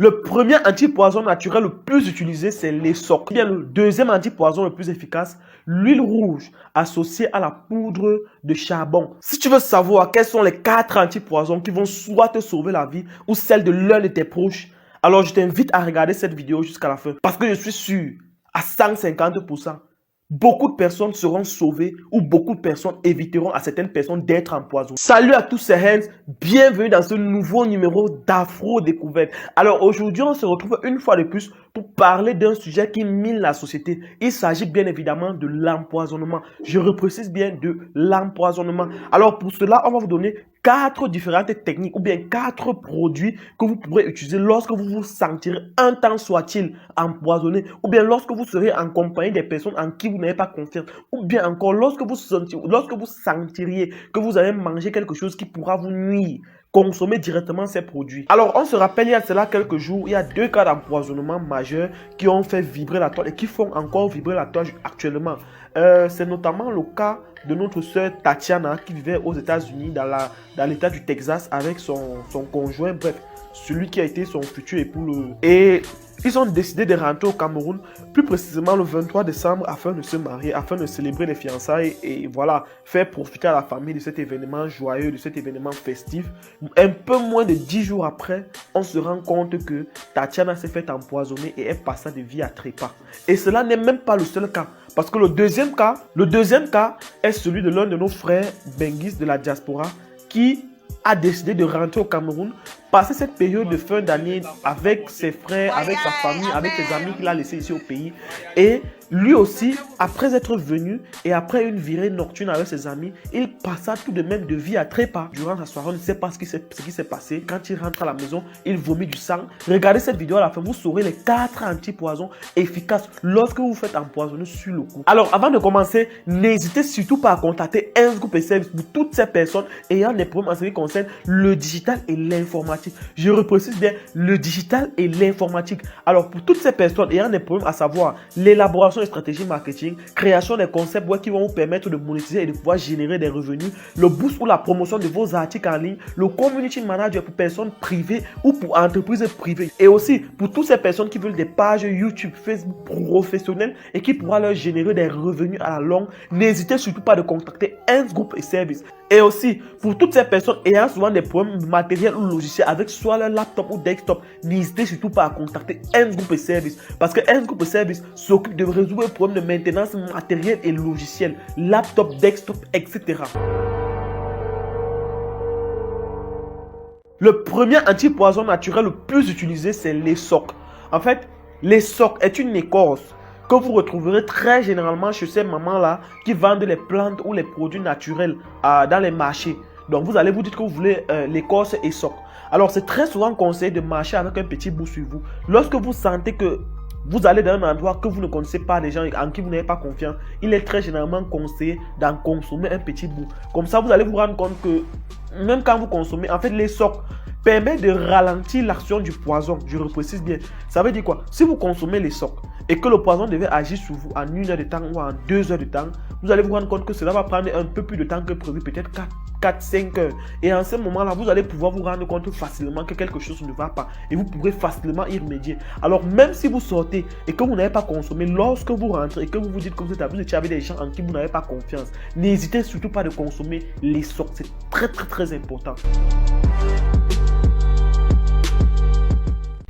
Le premier antipoison naturel le plus utilisé, c'est l'essoc. Bien, le deuxième antipoison le plus efficace, l'huile rouge associée à la poudre de charbon. Si tu veux savoir quels sont les 4 antipoisons qui vont soit te sauver la vie ou celle de l'un de tes proches, alors je t'invite à regarder cette vidéo jusqu'à la fin. Parce que je suis sûr, à 150%, beaucoup de personnes seront sauvées ou beaucoup de personnes éviteront à certaines personnes d'être empoisonnées. Salut à tous, c'est Hans. Bienvenue dans ce nouveau numéro d'Afro Découverte. Alors aujourd'hui, on se retrouve une fois de plus pour parler d'un sujet qui mine la société. Il s'agit bien évidemment de l'empoisonnement. Je reprécise bien de l'empoisonnement. Alors pour cela, on va vous donner 4 différentes techniques ou bien 4 produits que vous pourrez utiliser lorsque vous vous sentirez un temps soit-il empoisonné ou bien lorsque vous serez en compagnie des personnes en qui vous n'avez pas confiance ou bien encore lorsque vous sentiriez que vous allez manger quelque chose qui pourra vous nuire. Consommer directement ces produits. Alors, on se rappelle, il y a cela quelques jours, il y a 2 cas d'empoisonnement majeurs qui ont fait vibrer la toile et qui font encore vibrer la toile actuellement. C'est notamment le cas de notre sœur Tatiana qui vivait aux États-Unis dans l'état du Texas avec son conjoint, bref, celui qui a été son futur époux. Et ils ont décidé de rentrer au Cameroun, plus précisément le 23 décembre, afin de se marier, afin de célébrer les fiançailles et voilà, faire profiter à la famille de cet événement joyeux, de cet événement festif. Un peu moins de 10 jours après, on se rend compte que Tatiana s'est fait empoisonner et elle passa de vie à trépas. Et cela n'est même pas le seul cas. Parce que le deuxième cas est celui de l'un de nos frères benguis de la diaspora qui a décidé de rentrer au Cameroun, passer cette période de fin d'année avec ses frères, avec sa famille, avec ses amis qu'il a laissés ici au pays. Et lui aussi, après être venu et après une virée nocturne avec ses amis, il passa tout de même de vie à trépas. Durant sa soirée, on ne sait pas ce qui s'est passé. Quand il rentre à la maison, il vomit du sang. Regardez cette vidéo à la fin, vous saurez les 4 antipoisons efficaces lorsque vous vous faites empoisonner sur le coup. Alors, avant de commencer, n'hésitez surtout pas à contacter Hans Group et Services pour toutes ces personnes ayant des problèmes en ce qui concerne le digital et l'informatique. Je reprécise bien le digital et l'informatique. Alors, pour toutes ces personnes ayant des problèmes, à savoir l'élaboration de stratégies marketing, création des concepts web qui vont vous permettre de monétiser et de pouvoir générer des revenus, le boost ou la promotion de vos articles en ligne, le community manager pour personnes privées ou pour entreprises privées. Et aussi, pour toutes ces personnes qui veulent des pages YouTube, Facebook professionnelles et qui pourra leur générer des revenus à la longue, n'hésitez surtout pas de contacter Hans Group et Services. Et aussi, pour toutes ces personnes ayant souvent des problèmes matériels ou logiciels avec soit leur laptop ou desktop, n'hésitez surtout pas à contacter Hans Group et Services. Parce que Hans Group et Services s'occupe de résoudre les problèmes de maintenance matérielle et logicielle, laptop, desktop, etc. Le premier antipoison naturel le plus utilisé, c'est l'essoc. En fait, l'essoc est une écorce que vous retrouverez très généralement chez ces mamans-là qui vendent les plantes ou les produits naturels dans les marchés. Donc, vous allez vous dire que vous voulez l'écorce essoc. Alors, c'est très souvent conseillé de marcher avec un petit bout sur vous. Lorsque vous sentez que vous allez dans un endroit que vous ne connaissez pas, des gens en qui vous n'avez pas confiance, il est très généralement conseillé d'en consommer un petit bout. Comme ça, vous allez vous rendre compte que même quand vous consommez, en fait, l'essoc permet de ralentir l'action du poison. Je reprécise bien. Ça veut dire quoi? Si vous consommez l'essoc et que le poison devait agir sur vous en 1 heure de temps ou en 2 heures de temps, vous allez vous rendre compte que cela va prendre un peu plus de temps que prévu, peut-être 4-5 heures. Et en ce moment-là, vous allez pouvoir vous rendre compte facilement que quelque chose ne va pas. Et vous pourrez facilement y remédier. Alors, même si vous sortez et que vous n'avez pas consommé, lorsque vous rentrez et que vous vous dites que vous étiez avec des gens en qui vous n'avez pas confiance, n'hésitez surtout pas de consommer l'essoc. C'est très important.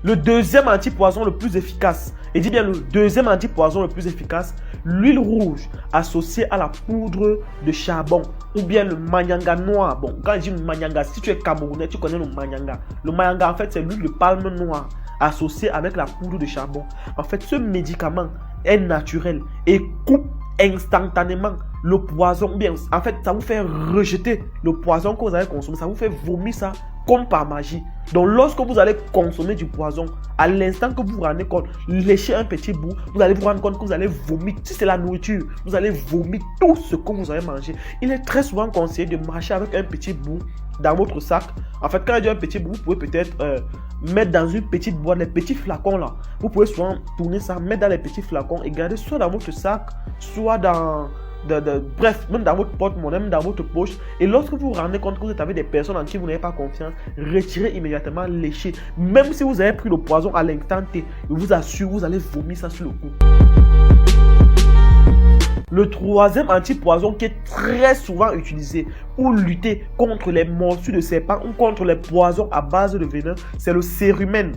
Le deuxième antipoison le plus efficace, et dis bien le deuxième antipoison le plus efficace, l'huile rouge associée à la poudre de charbon ou bien le manyanga noir. Bon, quand je dis le manyanga, si tu es camerounais, tu connais le manyanga. Le manyanga, en fait, c'est l'huile de palme noire associée avec la poudre de charbon. En fait, ce médicament est naturel et coupe instantanément le poison. Bien, en fait, ça vous fait rejeter le poison que vous avez consommé. Ça vous fait vomir ça comme par magie. Donc, lorsque vous allez consommer du poison, à l'instant que vous vous rendez compte, léchez un petit bout, vous allez vous rendre compte que vous allez vomir. Si c'est la nourriture, vous allez vomir tout ce que vous avez mangé. Il est très souvent conseillé de marcher avec un petit bout dans votre sac. En fait, quand il y a un petit bout, vous pouvez peut-être mettre dans une petite boîte, les petits flacons là. Vous pouvez souvent tourner ça, mettre dans les petits flacons et garder soit dans votre sac, soit dans bref, même dans votre porte-monnaie, même dans votre poche. Et lorsque vous vous rendez compte que vous êtes avec des personnes en qui vous n'avez pas confiance, retirez immédiatement, léchez. Même si vous avez pris le poison à l'instant T, je vous assure, vous allez vomir ça sur le coup. Le troisième antipoison qui est très souvent utilisé pour lutter contre les morsures de serpents ou contre les poisons à base de venin, c'est le cérumen.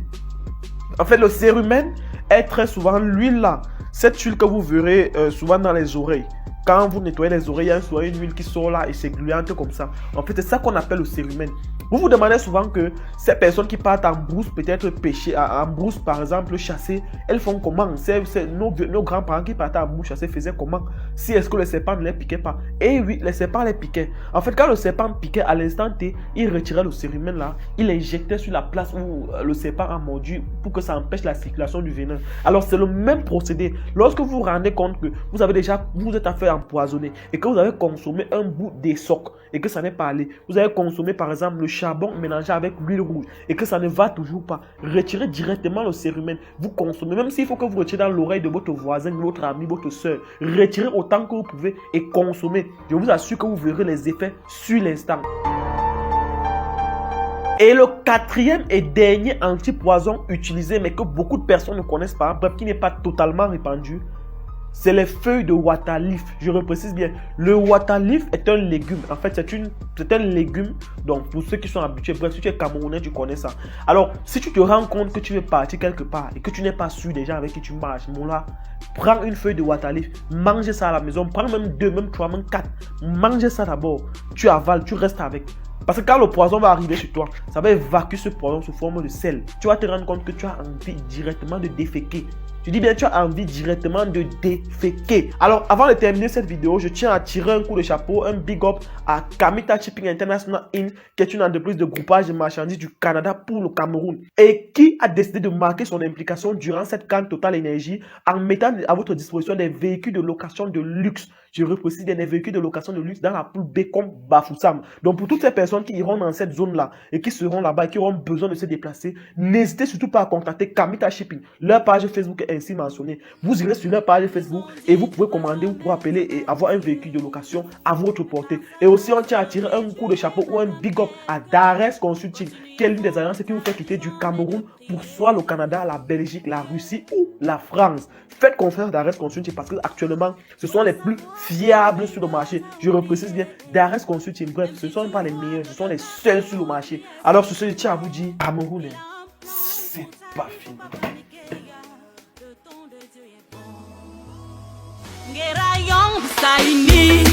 En fait, le cérumen est très souvent l'huile là. Cette huile que vous verrez souvent dans les oreilles. Quand vous nettoyez les oreilles, il y a une huile qui sort là et c'est gluante comme ça. En fait, c'est ça qu'on appelle le cérumen. Vous vous demandez souvent que ces personnes qui partent en brousse, peut-être pêcher, en brousse par exemple, chasser, elles font comment? Nos grands-parents qui partaient en brousse chasser faisaient comment? Si est-ce que le serpent ne les piquait pas? Eh oui, les serpents les piquaient. En fait, quand le serpent piquait à l'instant T, il retirait le cérumen là, il l'injectait sur la place où le serpent a mordu pour que ça empêche la circulation du venin. Alors, c'est le même procédé. Lorsque vous vous rendez compte que vous êtes à faire empoisonné et que vous avez consommé un bout des socs et que ça n'est pas allé, vous avez consommé par exemple le charbon mélangé avec l'huile rouge et que ça ne va toujours pas, retirez directement le cérumen, vous consommez, même s'il faut que vous retirez dans l'oreille de votre voisin, de votre ami, votre soeur, retirez autant que vous pouvez et consommez. Je vous assure que vous verrez les effets sur l'instant. Et le quatrième et dernier antipoison utilisé mais que beaucoup de personnes ne connaissent pas, bref, qui n'est pas totalement répandu, c'est les feuilles de waterleaf. Je reprécise bien. Le waterleaf est un légume. En fait, c'est un légume. Donc, pour ceux qui sont habitués, bref, si tu es camerounais, tu connais ça. Alors, si tu te rends compte que tu veux partir quelque part et que tu n'es pas sûr des gens avec qui tu marches, mon là, prends une feuille de waterleaf, mangez ça à la maison. Prends même 2, même 3, même 4. Mangez ça d'abord. Tu avales, tu restes avec. Parce que quand le poison va arriver chez toi, ça va évacuer ce poison sous forme de sel. Tu vas te rendre compte que tu as envie directement de déféquer. Je dis bien, tu as envie directement de déféquer. Alors, avant de terminer cette vidéo, je tiens à tirer un coup de chapeau, un big up à Kamita Shipping International Inc., qui est une entreprise de groupage de marchandises du Canada pour le Cameroun et qui a décidé de marquer son implication durant cette canne Total Énergie en mettant à votre disposition des véhicules de location de luxe. Je reprécise des véhicules de location de luxe dans la poule B comme Bafoussam. Donc, pour toutes ces personnes qui iront dans cette zone-là et qui seront là-bas et qui auront besoin de se déplacer, n'hésitez surtout pas à contacter Kamita Shipping. Leur page Facebook est ainsi mentionnée. Vous irez sur leur page Facebook et vous pouvez commander, vous pouvez appeler et avoir un véhicule de location à votre portée. Et aussi, on tient à tirer un coup de chapeau ou un big up à Dares Consulting, qui est l'une des agences qui vous fait quitter du Cameroun pour soit le Canada, la Belgique, la Russie ou la France. Faites confiance à Dares Consulting parce que actuellement, ce sont les plus fiables sur le marché. Je reprécise bien, Dares Consulting, bref, ce ne sont pas les meilleurs, ce sont les seuls sur le marché. Alors, sur ce, je tiens à vous dire, Cameroun, c'est pas fini. Ngera Young Saini